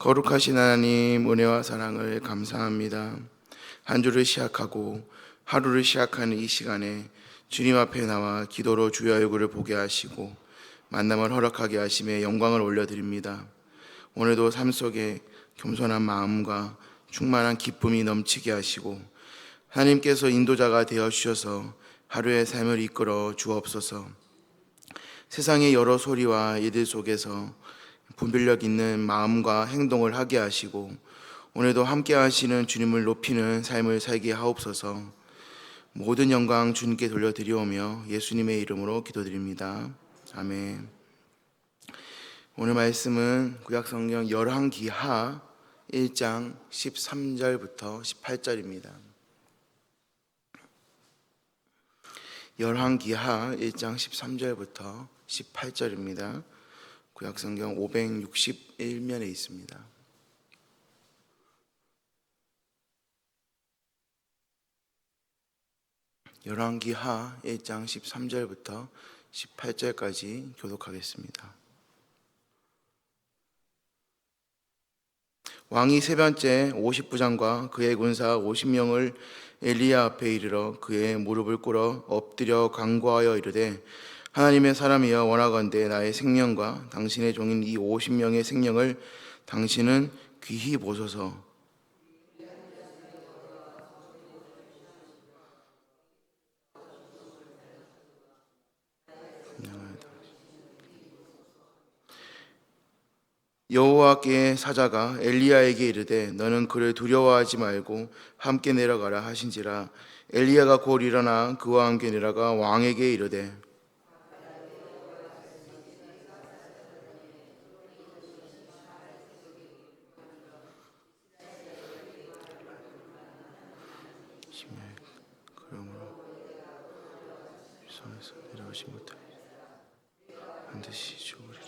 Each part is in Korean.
거룩하신 하나님, 은혜와 사랑을 감사합니다. 한 주를 시작하고 하루를 시작하는 이 시간에 주님 앞에 나와 기도로 주의 얼굴을 보게 하시고 만남을 허락하게 하심에 영광을 올려드립니다. 오늘도 삶 속에 겸손한 마음과 충만한 기쁨이 넘치게 하시고 하나님께서 인도자가 되어주셔서 하루의 삶을 이끌어 주옵소서. 세상의 여러 소리와 이들 속에서 분별력 있는 마음과 행동을 하게 하시고 오늘도 함께 하시는 주님을 높이는 삶을 살게 하옵소서. 모든 영광 주님께 돌려드리오며 예수님의 이름으로 기도드립니다. 아멘. 오늘 말씀은 구약성경 열왕기하 1장 13절부터 18절입니다. 열왕기하 1장 13절부터 18절입니다. 구약성경 561면에 있습니다. 열왕기하 1장 13절부터 18절까지 교독하겠습니다. 왕이 세 번째 50부장과 그의 군사 50명을 엘리야 앞에 이르러 그의 무릎을 꿇어 엎드려 간구하여 이르되 하나님의 사람이여 원하건대 나의 생명과 당신의 종인 이 50명의 생명을 당신은 귀히 보소서. 여호와께 사자가 엘리야에게 이르되 너는 그를 두려워하지 말고 함께 내려가라 하신지라. 엘리야가 곧 일어나 그와 함께 내려가 왕에게 이르되 반드시 죽으리라.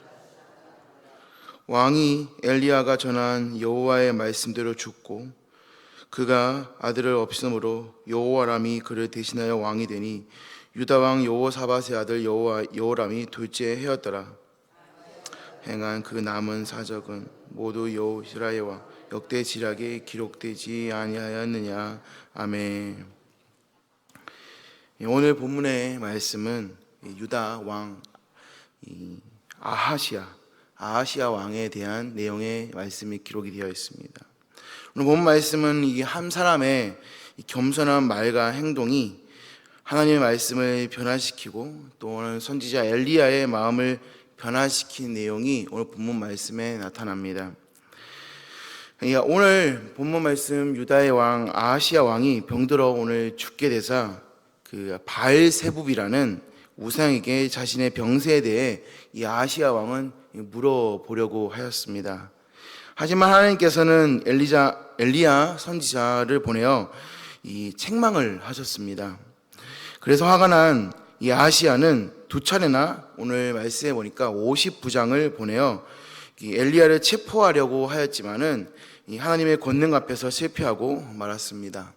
왕이 엘리야가 전한 여호와의 말씀대로 죽고 그가 아들을 없음으로 여호와람이 그를 대신하여 왕이 되니 유다 왕 여호사밧의 아들 여호람이 둘째 해였더라. 행한 그 남은 사적은 모두 여호시라의 역대 지략에 기록되지 아니하였느냐. 아멘. 오늘 본문의 말씀은 유다 왕 아하시아 왕에 대한 내용의 말씀이 기록이 되어 있습니다. 오늘 본 말씀은 이 한 사람의 겸손한 말과 행동이 하나님의 말씀을 변화시키고 또 오늘 선지자 엘리야의 마음을 변화시킨 내용이 오늘 본문 말씀에 나타납니다. 오늘 본문 말씀 유다의 왕 아하시아 왕이 병들어 오늘 죽게 되자 그 바알세붑이라는 우상에게 자신의 병세에 대해 이 아하시아 왕은 물어보려고 하였습니다. 하지만 하나님께서는 엘리야 선지자를 보내어 이 책망을 하셨습니다. 그래서 화가 난 이 아하시아는 두 차례나 오늘 말씀해 보니까 50부장을 보내어 이 엘리야를 체포하려고 하였지만은 이 하나님의 권능 앞에서 실패하고 말았습니다.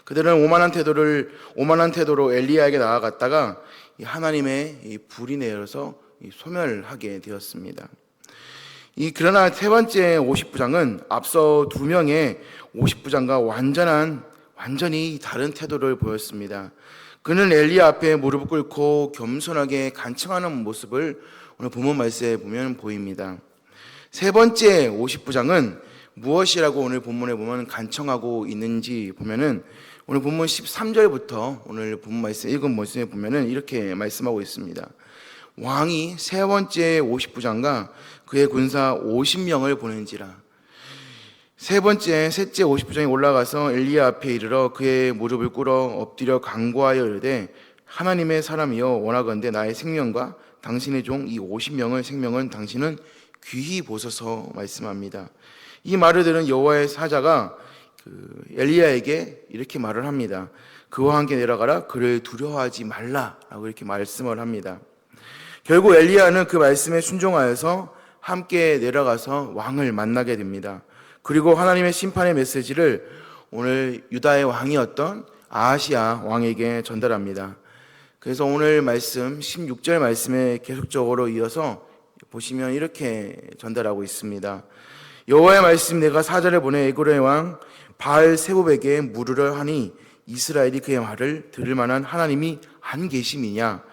그들은 오만한 태도로 엘리야에게 나아갔다가 하나님의 이 불이 내려서 소멸하게 되었습니다. 그러나 세 번째 50부장은 앞서 두 명의 50부장과 완전히 다른 태도를 보였습니다. 그는 엘리야 앞에 무릎을 꿇고 겸손하게 간청하는 모습을 오늘 본문 말씀에 보면 보입니다. 세 번째 50부장은 무엇이라고 오늘 본문에 보면 간청하고 있는지 보면은 오늘 본문 13절부터 오늘 본문 말씀 읽은 말씀에 보면은 이렇게 말씀하고 있습니다. 왕이 세 번째 50부장과 그의 군사 50명을 보낸지라. 셋째 50부장이 올라가서 엘리야 앞에 이르러 그의 무릎을 꿇어 엎드려 간구하여 이르되 하나님의 사람이여 원하건대 나의 생명과 당신의 종 이 50명의 생명은 당신은 귀히 보소서 말씀합니다. 이 말을 들은 여호와의 사자가 엘리야에게 이렇게 말을 합니다. 그와 함께 내려가라. 그를 두려워하지 말라라고 이렇게 말씀을 합니다. 결국 엘리야는 그 말씀에 순종하여서 함께 내려가서 왕을 만나게 됩니다. 그리고 하나님의 심판의 메시지를 오늘 유다의 왕이었던 아하시아 왕에게 전달합니다. 그래서 오늘 말씀 16절 말씀에 계속적으로 이어서 보시면 이렇게 전달하고 있습니다. 여호와의 말씀 내가 사자를 보내 에그로의 왕 바알세붑에게 물으려 하니 이스라엘이 그의 말을 들을 만한 하나님이 안 계심이냐.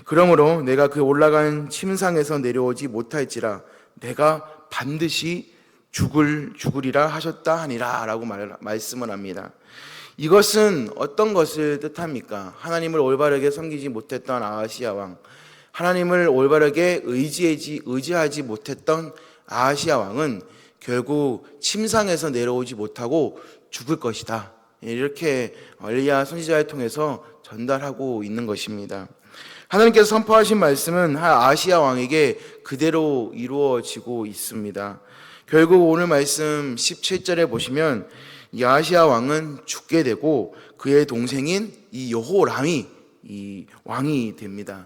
그러므로 내가 그 올라간 침상에서 내려오지 못할지라 내가 반드시 죽으리라 하셨다 하니라 라고 말씀을 합니다. 이것은 어떤 것을 뜻합니까? 하나님을 올바르게 섬기지 못했던 아하시야 왕, 하나님을 올바르게 의지하지 못했던 아하시야 왕은 결국 침상에서 내려오지 못하고 죽을 것이다. 이렇게 엘리야 선지자를 통해서 전달하고 있는 것입니다. 하나님께서 선포하신 말씀은 아하시야 왕에게 그대로 이루어지고 있습니다. 결국 오늘 말씀 17절에 보시면 이 아하시야 왕은 죽게 되고 그의 동생인 이 여호람이 이 왕이 됩니다.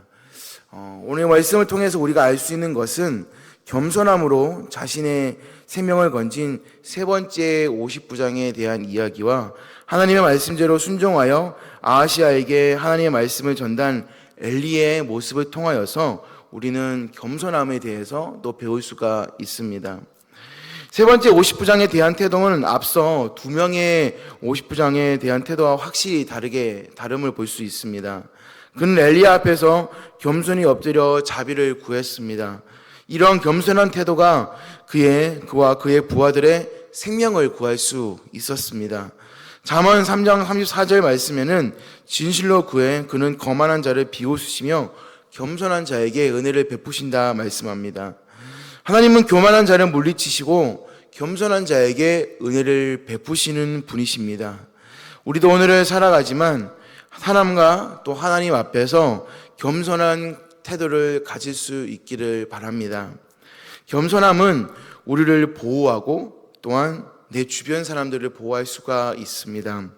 오늘 말씀을 통해서 우리가 알 수 있는 것은 겸손함으로 자신의 생명을 건진 세 번째 50부장에 대한 이야기와 하나님의 말씀대로 순종하여 아하시야에게 하나님의 말씀을 전단 엘리의 모습을 통하여서 우리는 겸손함에 대해서 또 배울 수가 있습니다. 세 번째 50부장에 대한 태도는 앞서 두 명의 50부장에 대한 태도와 확실히 다름을 볼 수 있습니다. 그는 엘리야 앞에서 겸손히 엎드려 자비를 구했습니다. 이런 겸손한 태도가 그와 그의 부하들의 생명을 구할 수 있었습니다. 잠언 3장 34절 말씀에는 진실로 구해 그는 거만한 자를 비웃으시며 겸손한 자에게 은혜를 베푸신다 말씀합니다. 하나님은 교만한 자를 물리치시고 겸손한 자에게 은혜를 베푸시는 분이십니다. 우리도 오늘을 살아가지만 사람과 또 하나님 앞에서 겸손한 태도를 가질 수 있기를 바랍니다. 겸손함은 우리를 보호하고 또한 내 주변 사람들을 보호할 수가 있습니다.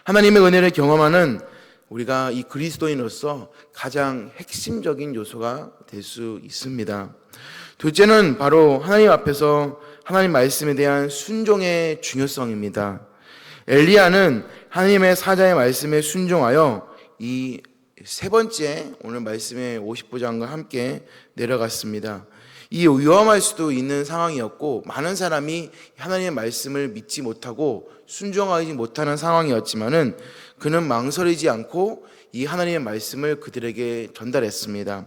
하나님의 은혜를 경험하는 우리가 이 그리스도인으로서 가장 핵심적인 요소가 될 수 있습니다. 둘째는 바로 하나님 앞에서 하나님 말씀에 대한 순종의 중요성입니다. 엘리야는 하나님의 사자의 말씀에 순종하여 이 세 번째 오늘 말씀의 50부장과 함께 내려갔습니다. 이 위험할 수도 있는 상황이었고 많은 사람이 하나님의 말씀을 믿지 못하고 순종하지 못하는 상황이었지만은 그는 망설이지 않고 이 하나님의 말씀을 그들에게 전달했습니다.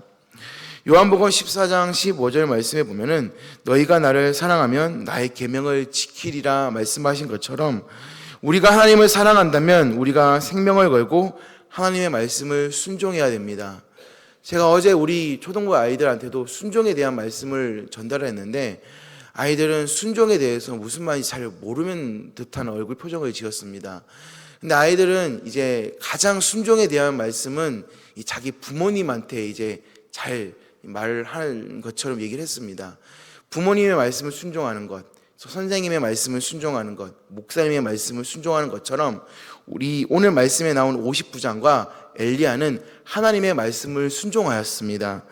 요한복음 14장 15절 말씀에 보면은 너희가 나를 사랑하면 나의 계명을 지키리라 말씀하신 것처럼 우리가 하나님을 사랑한다면 우리가 생명을 걸고 하나님의 말씀을 순종해야 됩니다. 제가 어제 우리 초등부 아이들한테도 순종에 대한 말씀을 전달했는데 아이들은 순종에 대해서 무슨 말인지 잘 모르는 듯한 얼굴 표정을 지었습니다. 근데 아이들은 이제 가장 순종에 대한 말씀은 자기 부모님한테 이제 잘 말을 하는 것처럼 얘기를 했습니다. 부모님의 말씀을 순종하는 것, 선생님의 말씀을 순종하는 것, 목사님의 말씀을 순종하는 것처럼 우리 오늘 말씀에 나온 50부장과 엘리야는 하나님의 말씀을 순종하였습니다.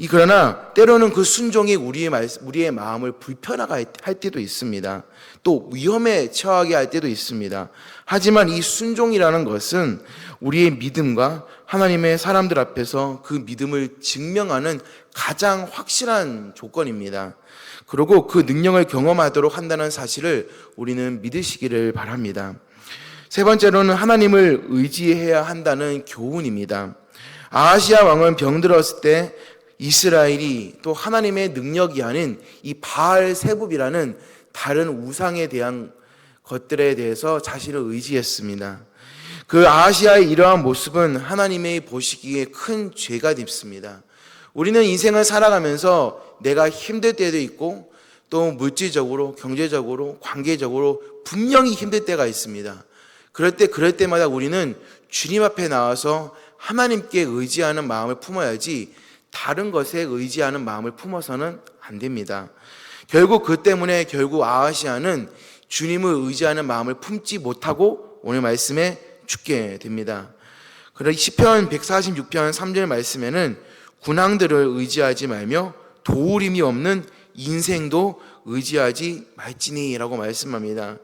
그러나 때로는 그 순종이 우리의 마음을 불편하게 할 때도 있습니다. 또 위험에 처하게 할 때도 있습니다. 하지만 이 순종이라는 것은 우리의 믿음과 하나님의 사람들 앞에서 그 믿음을 증명하는 가장 확실한 조건입니다. 그리고 그 능력을 경험하도록 한다는 사실을 우리는 믿으시기를 바랍니다. 세 번째로는 하나님을 의지해야 한다는 교훈입니다. 아하시야 왕은 병들었을 때 이스라엘이 또 하나님의 능력이 아닌 이 바알세붑이라는 다른 우상에 대한 것들에 대해서 자신을 의지했습니다. 그 아하시야의 이러한 모습은 하나님의 보시기에 큰 죄가 됩습니다. 우리는 인생을 살아가면서 내가 힘들 때도 있고 또 물질적으로, 경제적으로, 관계적으로 분명히 힘들 때가 있습니다. 그럴 때마다 우리는 주님 앞에 나와서 하나님께 의지하는 마음을 품어야지 다른 것에 의지하는 마음을 품어서는 안 됩니다. 그 때문에 아하시야는 주님을 의지하는 마음을 품지 못하고 오늘 말씀에 죽게 됩니다. 그러나 시편 146편 3절 말씀에는 군왕들을 의지하지 말며 도울 힘이 없는 인생도 의지하지 말지니라고 말씀합니다.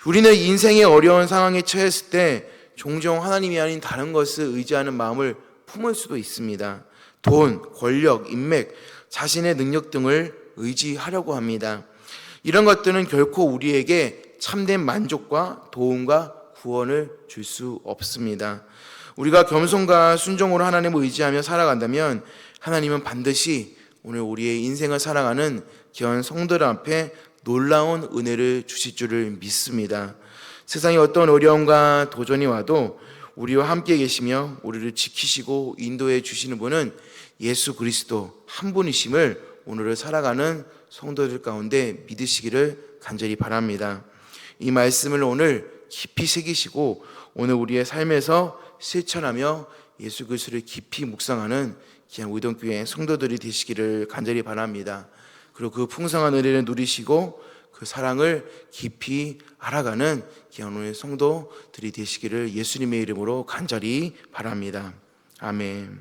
우리는 인생의 어려운 상황에 처했을 때 종종 하나님이 아닌 다른 것을 의지하는 마음을 품을 수도 있습니다. 돈, 권력, 인맥, 자신의 능력 등을 의지하려고 합니다. 이런 것들은 결코 우리에게 참된 만족과 도움과 구원을 줄 수 없습니다. 우리가 겸손과 순종으로 하나님을 의지하며 살아간다면 하나님은 반드시 오늘 우리의 인생을 살아가는 귀한 성도들 앞에 놀라운 은혜를 주실 줄을 믿습니다. 세상에 어떤 어려움과 도전이 와도 우리와 함께 계시며 우리를 지키시고 인도해 주시는 분은 예수 그리스도 한 분이심을 오늘을 살아가는 성도들 가운데 믿으시기를 간절히 바랍니다. 이 말씀을 오늘 깊이 새기시고 오늘 우리의 삶에서 실천하며 예수 그리스도를 깊이 묵상하는 귀한 우이동교회 성도들이 되시기를 간절히 바랍니다. 그리고 그 풍성한 은혜를 누리시고 그 사랑을 깊이 알아가는 귀한 오늘 성도들이 되시기를 예수님의 이름으로 간절히 바랍니다. 아멘.